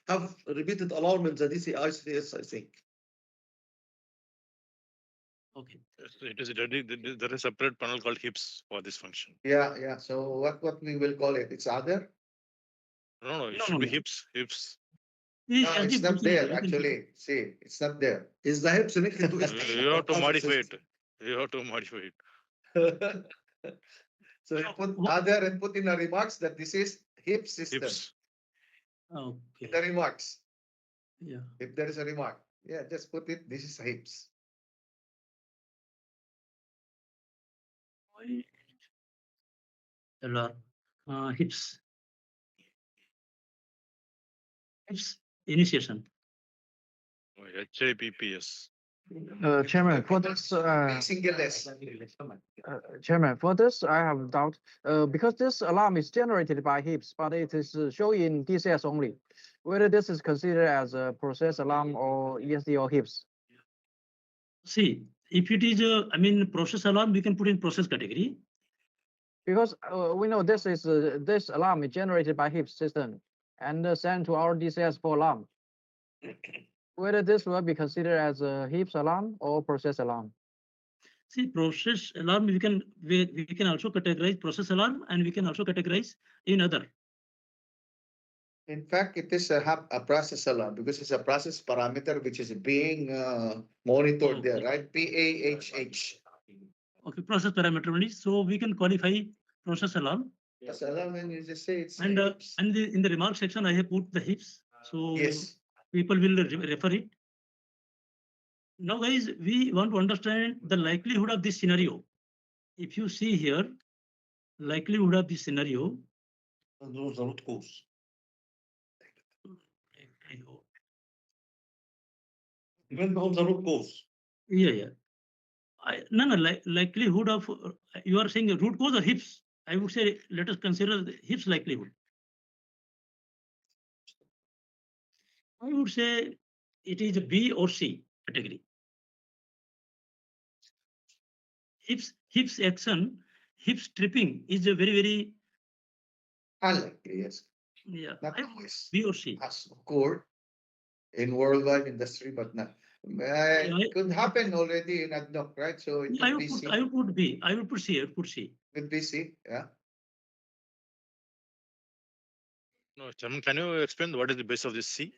have repeated alarm in the DC ICS, I think. Okay. It is ready. There is a separate panel called hips for this function. Yeah. So what we will call it? It's other? No, it No, should no, be no. hips. No, it's not there actually. See, it's not there. Is the hips connected to You have to modify it. You have to modify it. So you put other and put in the remarks that this is hip system. Hips. In the Okay. remarks, Yeah. if there is a remark, yeah, just put it. This is hips. Alarm. Hips. Hips initiation. HIPPS. Chairman, for this, Single S. Chairman, for this, I have a doubt. Because this alarm is generated by hips, but it is shown in DCS only. Whether this is considered as a process alarm or ESD or hips. See, if it is process alarm, we can put in process category. Because we know this is this alarm is generated by hips system and sent to our DCS for alarm. Whether this will be considered as a hips alarm or process alarm. See, process alarm, we can also categorize process alarm, and we can also categorize in other. In fact, it is a process alarm because it's a process parameter which is being monitored there, right? PAHH. Okay, process parameter only. So we can qualify process alarm. Yes, alarm, and you just say it's And hips. in the remark section, I have put the hips. So Yes. people will refer it. Now, guys, we want to understand the likelihood of this scenario. If you see here, likelihood of this scenario. Those are root cause. Depends on the root cause. Yeah. Likelihood of you are saying root cause or hips. I would say let us consider the hips likelihood. I would say it is a B or C category. Hips action, hips tripping is a very Unlikely, yes. Not always. B or C has occurred in worldwide industry, but not. It could happen already in ADNOC, right? So it I could would be C. I would put B. I would put C. I would put C. Could be C, yeah. No, Chairman, can you explain what is the base of this C?